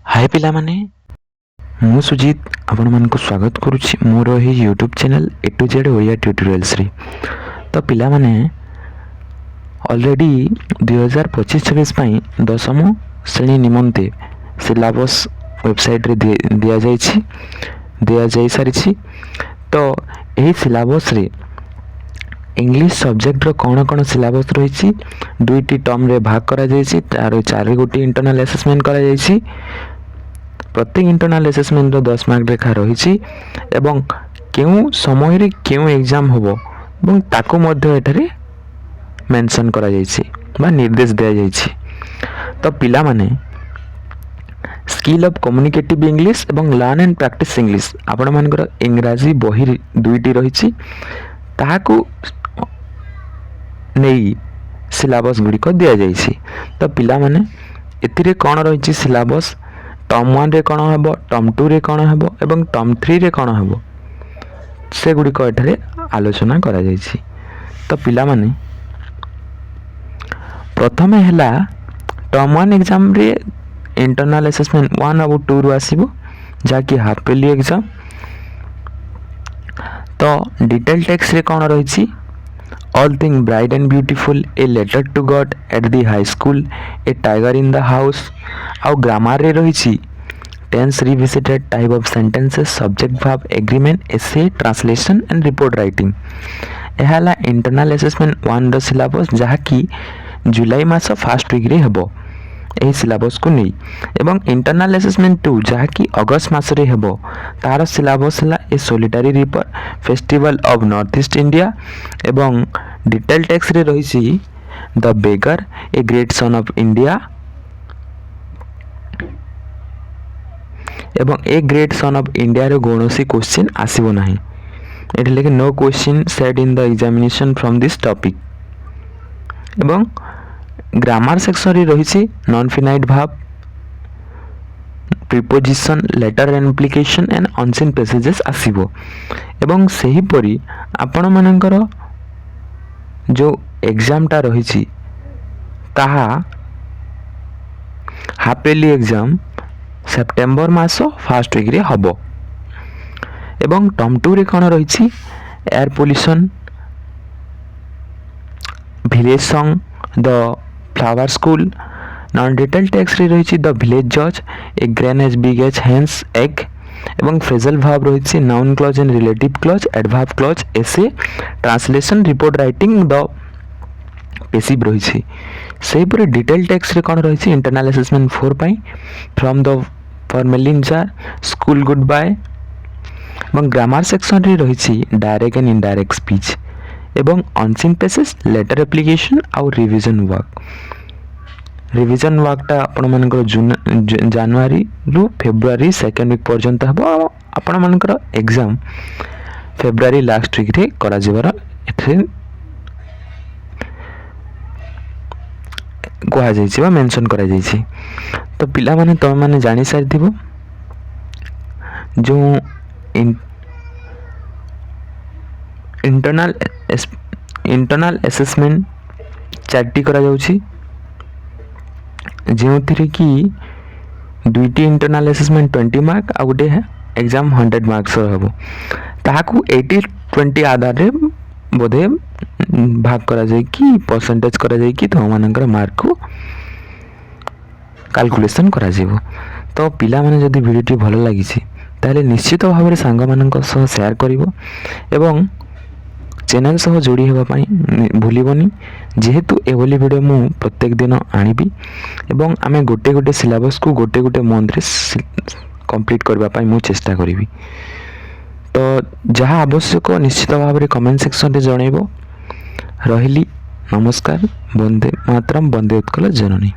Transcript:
हाय पिला माने मु सुजीत आपण मानक स्वागत करुछि मोर ही YouTube channel A to Z Odia tutorials रे। तो पिला माने ऑलरेडी 2025-26 पई दशम श्रेणी निमंते सिलेबस वेबसाइट रे दिया जाई सारिछि। तो एही सिलेबस रे इंग्लिश सब्जेक्ट रो कोन कोन सिलेबस रहिछि दुईटी टर्म रे भाग करा जाइछि। तार चार गोटी इंटरनल असेसमेंट करा जाइछि। प्रत्येक इंटरनल असेसमेंट 10 मार्क रेखा रही एवं केउ समय रे केउ एग्जाम होबो एवं ताको मध्य एठारे मेंशन करा जाइछि बा निर्देश दिया जाइछि। तो पिला माने स्किल ऑफ कम्युनिकेटिव इंग्लिश एवं लर्न एंड प्रैक्टिस इंग्लिश आपण मानकर इंग्रजी बही दुईटी रही ताहाकू नहीं सिलेबस गुड़िक दि जाइछि। तो पिला माने एथिरे कोन रही सिलेबस टर्म 1 रे कोन हेबो टर्म 2 रे कोन हेबो एवं टर्म 3 रे कोन हेबो से गुड़िक एठारे आलोचना करा जाइछि। तो पिला माने प्रथमे हैला टर्म 1 एग्जाम रे इंटरनल असेसमेंट 1 और 2 रो आसीबो जाकी हाफ पेली एग्जाम। तो डिटेल टेक्स्ट रे कोन रहिछि all thing bright and beautiful a letter to God at the high school a tiger in the house. आउ ग्रामर रे रहिछि tense revisited type of sentences subject verb agreement essay translation and report writing. एहाला internal assessment 1 रो syllabus जहाकी जुलाई मास first week रे हेबो एही सिलेबस को नहीं एवं इंटरनल असेसमेंट 2 जहाकी अगस्त मास रे हेबो तार सिलेबस हला a solitary reaper festival of north east India एवं डिटेल टेक्स्ट रे रहिछि the beggar a great son of India एवं a great son of India रो कौनसी क्वेश्चन आसीबो नाही एठी लेके no question said in the examination from this topic. एवं ग्रामर सेक्शन रे रहिछि non finite verb preposition letter implication and unseen passages आसीबो। एवं सही परी आपण मानकर जो एग्जाम टा रहिछि ताहा हाफेली एग्जाम सेप्टेम्बर मास फर्स्ट वीक रे हबो। एवं टर्म 2 रे कोन रहिछि air pollution village song the flower school. Non detail text रे रहिछि द विलेज जज a grain as big as hen's egg एवं फ्रेजल वर्ब रहिछि noun clause and relative clause adverb clause essay translation report writing the passive रहिछि। सेही पर detail text रे कोन रहिछि इंटरनल असेसमेंट 4 पई from the formalin jar school good bye. एवं ग्रामर सेक्शन रे रहिछि डायरेक्ट एंड इनडायरेक्ट स्पीच एवं अनसीन पैसेज लेटर एप्लीकेशन और रिवीजन वर्क टा आपण मानकर जनवरी रु फेब्रुआरी सेकेंड वीक पर्यंत हबो। आपण मानकर एग्जाम फेब्रुआरी लास्ट वीक रे करा जिवार एथे कहा जाइछि बा मेंशन करा जाइछि। तो पिला माने तो माने जानि सारि थिबो जो इंटरनल असेसमेंट चार्टी करा जाउछि जेउथिरे कि दुईटी इंटरनल असेसमेंट 20 मार्क आ गुटे है एग्जाम 100 मार्क्स हबो ताहाकू 80-20 आधार रे बोधे भाग करा जाय कि परसेंटेज करा जाय कि तो मानकर मार्क को कैलकुलेशन करा जेबो। तो पिला माने जदी वीडियोटी भलो लागिछि ताले निश्चित भाव में सांग मानक सह शेयर करिवो एवं चैनल सह जोड़ी हेबा पई भूलिबोनी जेहेतु एभली वीडियो मु प्रत्येक दिन आनिबी एवं आमे गोटे गोटे सिलेबस को गोटे गोटे मंथ रे कंप्लीट करबा पई मु चेष्टा करिवि। तो जहाँ आवश्यक निश्चित भाव में कमेंट सेक्शन रे जणैबो। रहिली नमस्कार। वंदे मातरम वंदे उत्कल जननी।